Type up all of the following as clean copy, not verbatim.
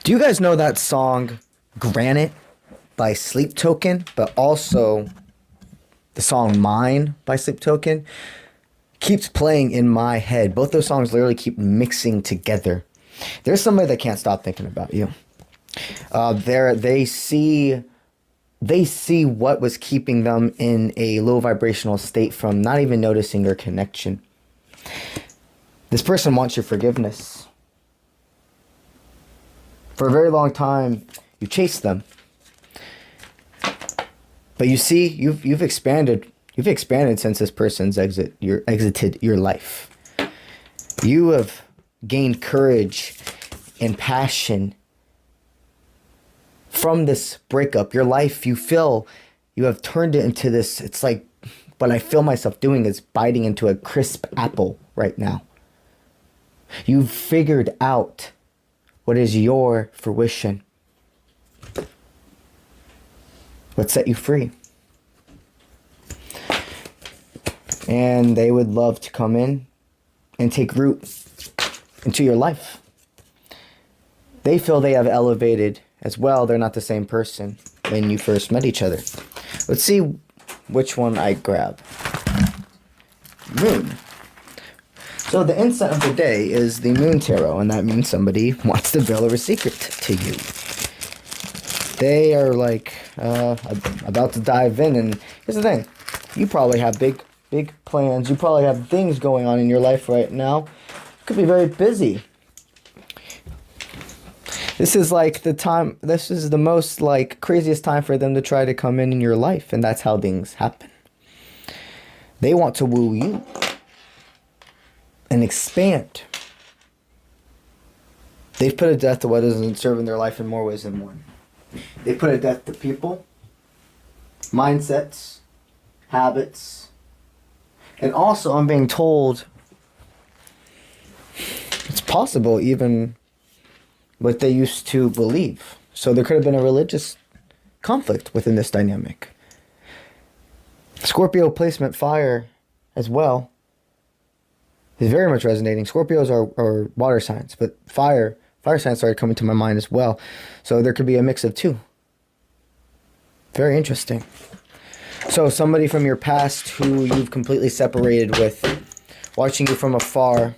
Do you guys know that song Granite by Sleep Token, but also the song Mine by Sleep Token? Keeps playing in my head. Both those songs literally keep mixing together. There's somebody that can't stop thinking about you. They see what was keeping them in a low vibrational state from not even noticing your connection. This person wants your forgiveness. For a very long time, you chased them. But you see, you've expanded. You've expanded since this person's exited your life. You have gained courage and passion from this breakup. Your life, you feel, you have turned it into this. It's like what I feel myself doing is biting into a crisp apple right now. You've figured out what is your fruition. What set you free. And they would love to come in and take root into your life. They feel they have elevated as well. They're not the same person when you first met each other. Let's see which one I grab. Moon. So the insight of the day is the Moon Tarot, and that means somebody wants to reveal a secret to you. They are like about to dive in, and here's the thing. You probably have big plans. You probably have things going on in your life right now. You could be very busy. This is like the time, this is the most like craziest time for them to try to come in your life, and that's how things happen. They want to woo you and expand. They've put a death to what doesn't serve in their life in more ways than one. They put a death to people, mindsets, habits, and also I'm being told it's possible even what they used to believe. So there could have been a religious conflict within this dynamic. Scorpio placement fire as well is very much resonating. Scorpios are water signs, but fire signs started coming to my mind as well. So there could be a mix of two. Very interesting. So somebody from your past who you've completely separated with, watching you from afar.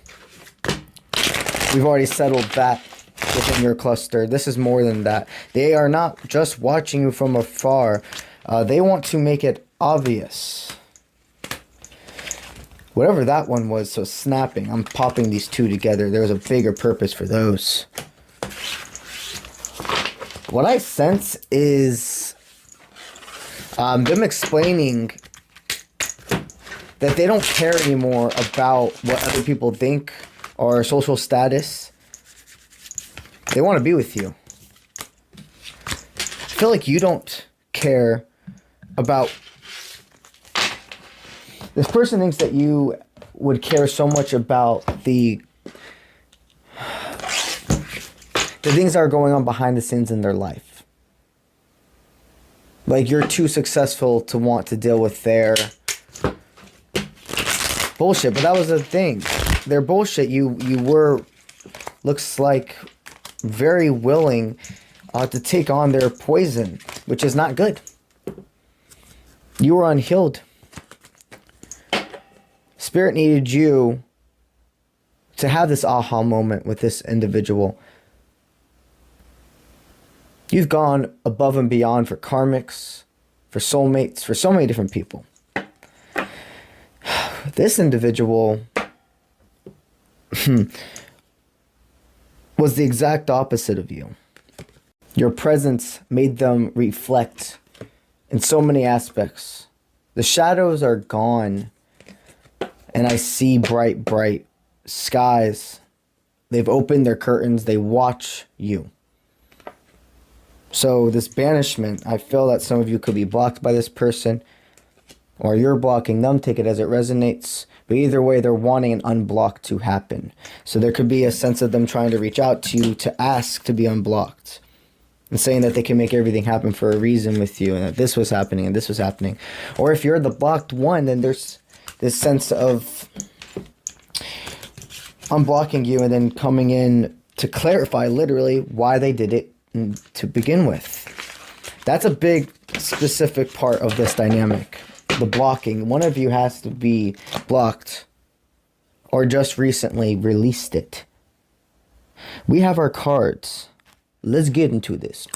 We've already settled that within your cluster. This is more than that. They are not just watching you from afar. They want to make it obvious. Whatever that one was, so snapping. I'm popping these two together. There was a bigger purpose for those. What I sense is them explaining that they don't care anymore about what other people think or social status. They want to be with you. I feel like you don't care about... This person thinks that you would care so much about the things that are going on behind the scenes in their life. Like you're too successful to want to deal with their bullshit. But that was the thing. Their bullshit, you were, looks like, very willing to take on their poison, which is not good. You were unhealed. Spirit needed you to have this aha moment with this individual. You've gone above and beyond for karmics, for soulmates, for so many different people. This individual was the exact opposite of you. Your presence made them reflect in so many aspects. The shadows are gone. And I see bright skies. They've opened their curtains. They watch you. So this banishment, I feel that some of you could be blocked by this person. Or you're blocking them. Take it as it resonates. But either way, they're wanting an unblock to happen. So there could be a sense of them trying to reach out to you to ask to be unblocked. And saying that they can make everything happen for a reason with you. And that this was happening and this was happening. Or if you're the blocked one, then there's this sense of unblocking you and then coming in to clarify literally why they did it to begin with. That's a big specific part of this dynamic. The blocking. One of you has to be blocked or just recently released it. We have our cards. Let's get into this.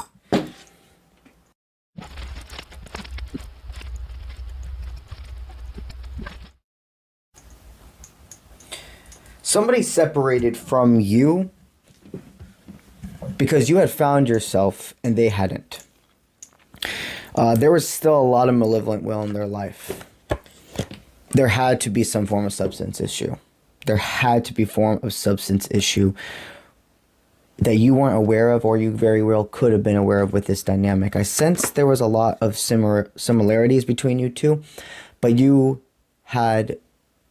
Somebody separated from you because you had found yourself and they hadn't. There was still a lot of malevolent will in their life. There had to be some form of substance issue. There had to be form of substance issue that you weren't aware of, or you very well could have been aware of with this dynamic. I sensed there was a lot of similarities between you two, but you had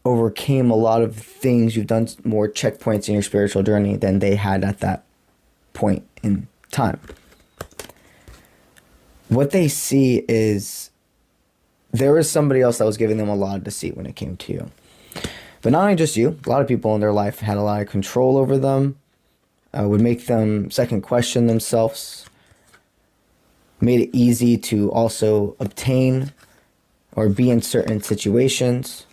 overcame a lot of things. You've done more checkpoints in your spiritual journey than they had at that point in time. What they see is there was somebody else that was giving them a lot of deceit when it came to you. But not only just you, a lot of people in their life had a lot of control over them, would make them second question themselves, made it easy to also obtain or be in certain situations.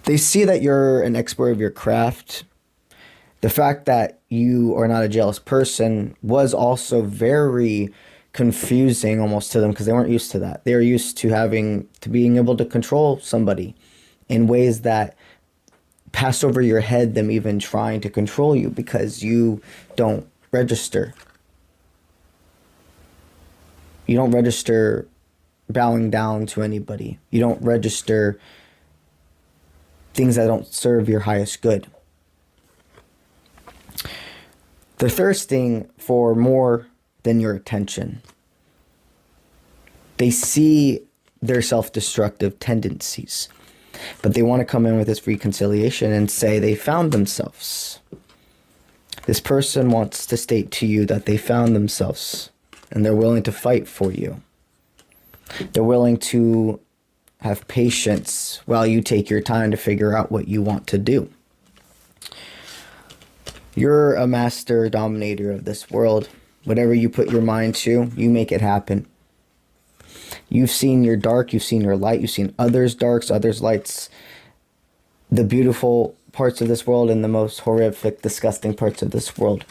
They see that you're an expert of your craft. The fact that you are not a jealous person was also very confusing almost to them, because they weren't used to that. They were used to being able to control somebody in ways that passed over your head, them even trying to control you, because you don't register. You don't register bowing down to anybody. You don't register things that don't serve your highest good. They're thirsting for more than your attention. They see their self-destructive tendencies, but they want to come in with this reconciliation and say they found themselves. This person wants to state to you that they found themselves, and they're willing to fight for you. They're willing to have patience while you take your time to figure out what you want to do. You're a master dominator of this world. Whatever you put your mind to, you make it happen. You've seen your dark, you've seen your light, you've seen others' darks, others' lights, the beautiful parts of this world and the most horrific, disgusting parts of this world.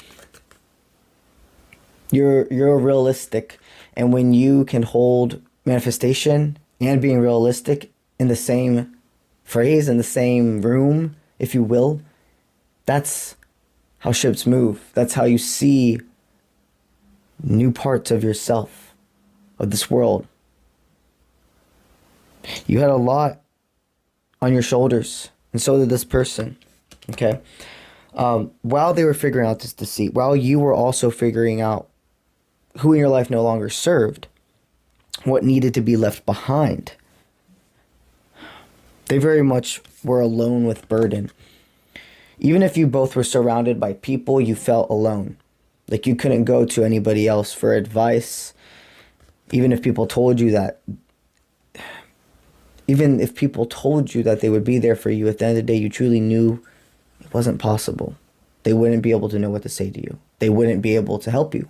You're realistic, and when you can hold manifestation and being realistic in the same phrase, in the same room, if you will, that's how ships move. That's how you see new parts of yourself, of this world. You had a lot on your shoulders, and so did this person, okay? While they were figuring out this deceit, while you were also figuring out who in your life no longer served, what needed to be left behind, they very much were alone with burden. Even if you both were surrounded by people, you felt alone. Like you couldn't go to anybody else for advice. Even if people told you that they would be there for you, at the end of the day, you truly knew it wasn't possible. They wouldn't be able to know what to say to you. They wouldn't be able to help you.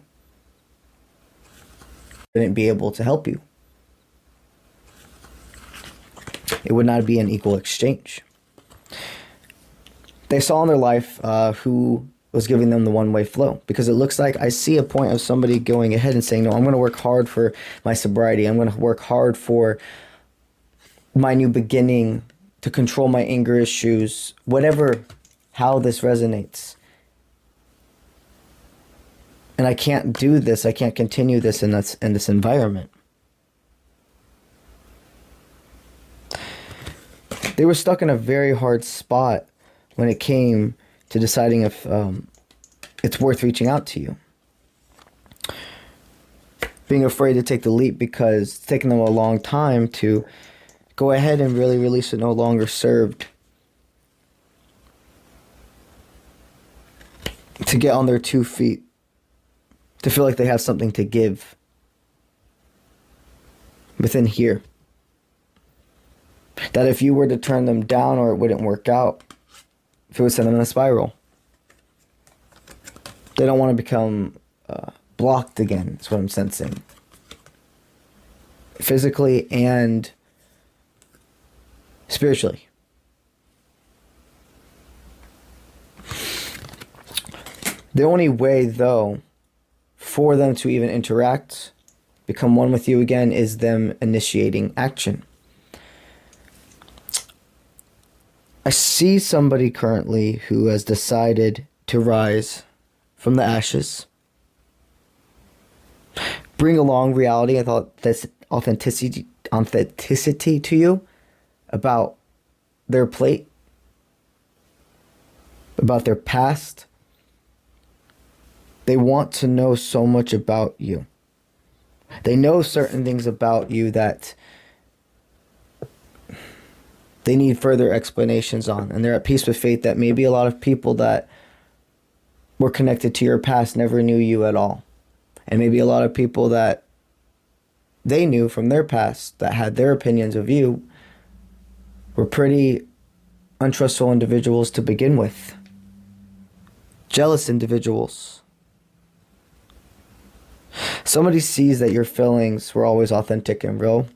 It would not be an equal exchange. They saw in their life who was giving them the one-way flow, because it looks like I see a point of somebody going ahead and saying, no, I'm going to work hard for my sobriety. I'm going to work hard for my new beginning, to control my anger issues, whatever, how this resonates. And I can't do this. I can't continue this in this environment. They were stuck in a very hard spot when it came to deciding if it's worth reaching out to you. Being afraid to take the leap because it's taken them a long time to go ahead and really release it no longer served. To get on their 2 feet. To feel like they have something to give. Within here. That if you were to turn them down or it wouldn't work out, if it would send them in a spiral. They don't want to become blocked again, is what I'm sensing. Physically and spiritually. The only way, though, for them to even interact, become one with you again, is them initiating action. I see somebody currently who has decided to rise from the ashes, bring along reality. I thought this authenticity to you about their plate, about their past. They want to know so much about you. They know certain things about you that they need further explanations on. And they're at peace with fate that maybe a lot of people that were connected to your past never knew you at all. And maybe a lot of people that they knew from their past that had their opinions of you were pretty untrustful individuals to begin with. Jealous individuals. Somebody sees that your feelings were always authentic and real,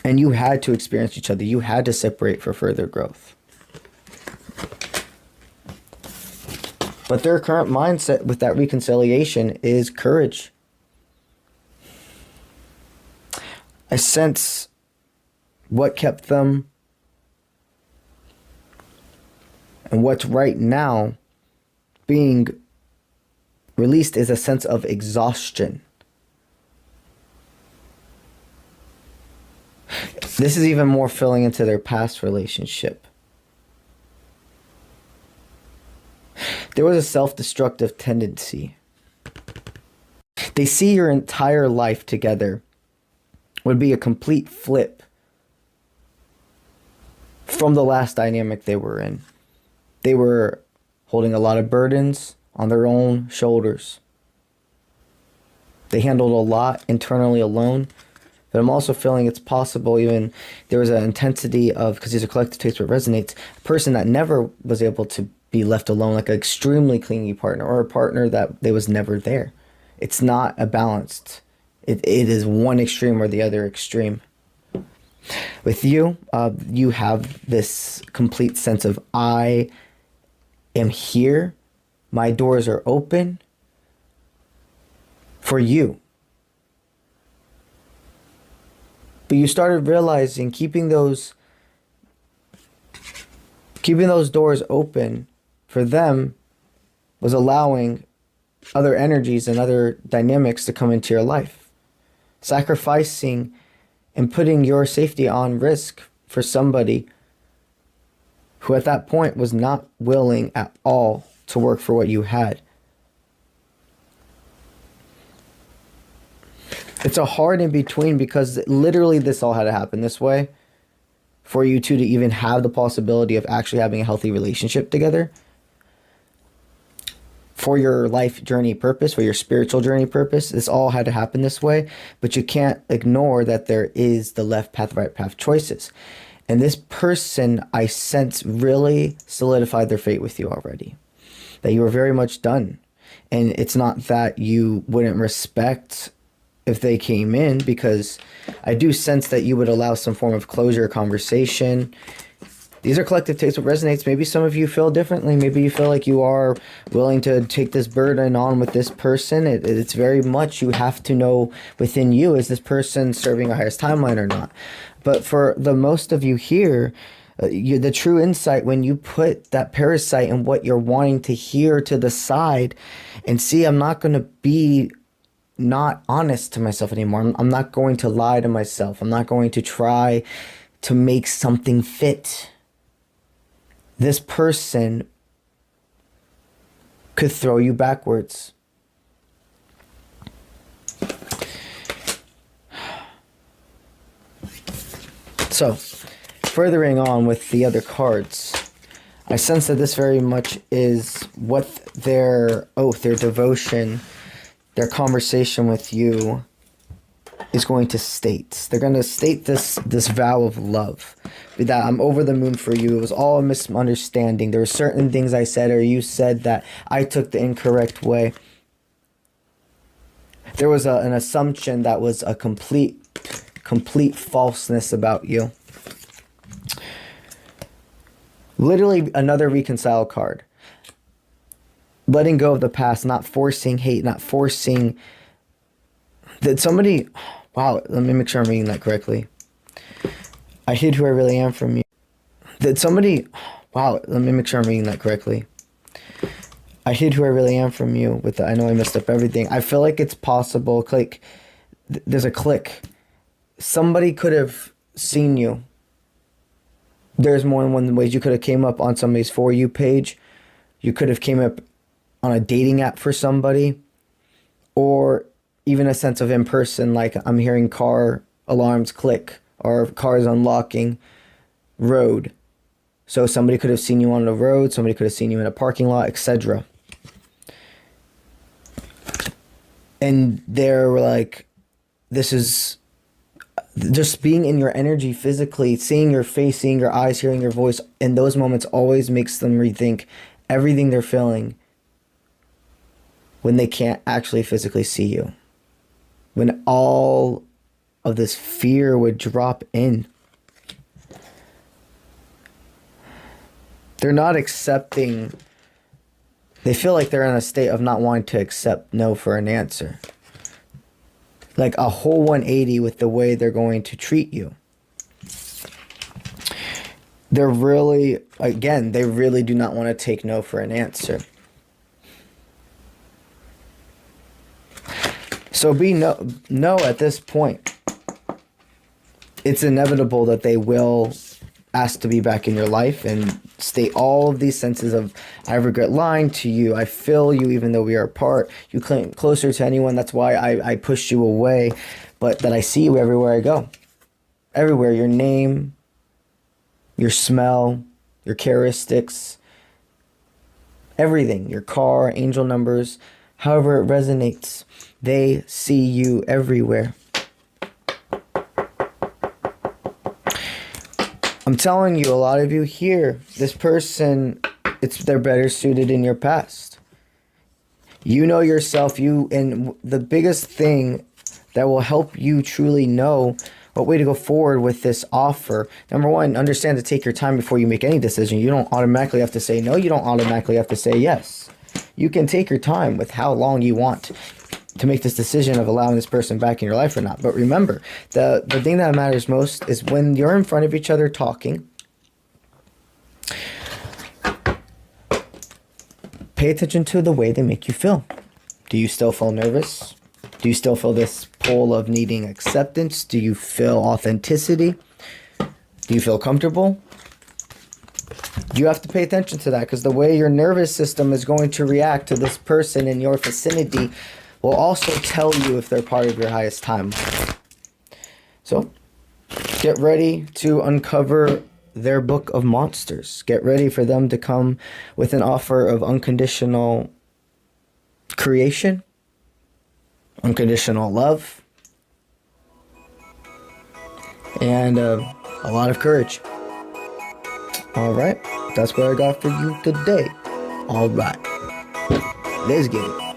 and you had to experience each other. You had to separate for further growth. But their current mindset with that reconciliation is courage. I sense what kept them and what's right now being released is a sense of exhaustion. This is even more filling into their past relationship. There was a self-destructive tendency. They see your entire life together would be a complete flip from the last dynamic they were in. They were holding a lot of burdens on their own shoulders. They handled a lot internally alone. But I'm also feeling it's possible even there was an intensity of, because these are collective traits what resonates, a person that never was able to be left alone, like an extremely clingy partner or a partner that they was never there. It's not a balanced. It is one extreme or the other extreme. With you, you have this complete sense of I am here. My doors are open for you. But you started realizing keeping those doors open for them was allowing other energies and other dynamics to come into your life. Sacrificing and putting your safety on risk for somebody who at that point was not willing at all to work for what you had. It's a hard in between because literally this all had to happen this way for you two to even have the possibility of actually having a healthy relationship together. For your life journey purpose, for your spiritual journey purpose, this all had to happen this way. But you can't ignore that there is the left path, right path choices. And this person, I sense, really solidified their fate with you already. That you were very much done. And it's not that you wouldn't respect if they came in, because I do sense that you would allow some form of closure conversation. These are collective takes what resonates. Maybe some of you feel differently. Maybe you feel like you are willing to take this burden on with this person. It's very much you have to know within you, is this person serving a highest timeline or not? But for the most of you here, the true insight when you put that parasite and what you're wanting to hear to the side and see, I'm not going to be not honest to myself anymore. I'm not going to lie to myself. I'm not going to try to make something fit. This person could throw you backwards. So, furthering on with the other cards, I sense that this very much is what their oath, their devotion, their conversation with you is going to state. They're going to state this vow of love. That I'm over the moon for you. It was all a misunderstanding. There were certain things I said or you said that I took the incorrect way. There was an assumption that was a complete falseness about you. Literally another reconcile card. Letting go of the past, not forcing hate, not forcing... That somebody... Wow, let me make sure I'm reading that correctly. I hid who I really am from you. That somebody... Wow, let me make sure I'm reading that correctly. I hid who I really am from you with the, I know I messed up everything. I feel like it's possible. Like, there's a click. Somebody could have seen you. There's more than one ways. You could have came up on somebody's For You page. You could have came up on a dating app for somebody. Or even a sense of in person, like I'm hearing car alarms click or cars unlocking road. So somebody could have seen you on the road, somebody could have seen you in a parking lot, etc. And they're like, this is just being in your energy physically, seeing your face, seeing your eyes, hearing your voice. In those moments always makes them rethink everything they're feeling when they can't actually physically see you. When all of this fear would drop in. They're not accepting. They feel like they're in a state of not wanting to accept no for an answer. Like a whole 180 with the way they're going to treat you. They're really, again, they really do not want to take no for an answer. So be no at this point. It's inevitable that they will ask to be back in your life and state all of these senses of, I regret lying to you. I feel you even though we are apart. You cling closer to anyone. That's why I pushed you away. But that I see you everywhere I go. Everywhere. Your name, your smell, your characteristics, everything. Your car, angel numbers, however it resonates. They see you everywhere. I'm telling you, a lot of you here, this person, they're better suited in your past. You know yourself, and the biggest thing that will help you truly know what way to go forward with this offer. Number one, understand to take your time before you make any decision. You don't automatically have to say no. You don't automatically have to say yes. You can take your time with how long you want to make this decision of allowing this person back in your life or not. But remember, the thing that matters most is when you're in front of each other talking, pay attention to the way they make you feel. Do you still feel nervous? Do you still feel this pull of needing acceptance? Do you feel authenticity? Do you feel comfortable? You have to pay attention to that, because the way your nervous system is going to react to this person in your vicinity will also tell you if they're part of your highest timeline. So, get ready to uncover their book of monsters. Get ready for them to come with an offer of unconditional creation, unconditional love, and a lot of courage. All right, that's what I got for you today. All right, let's get it.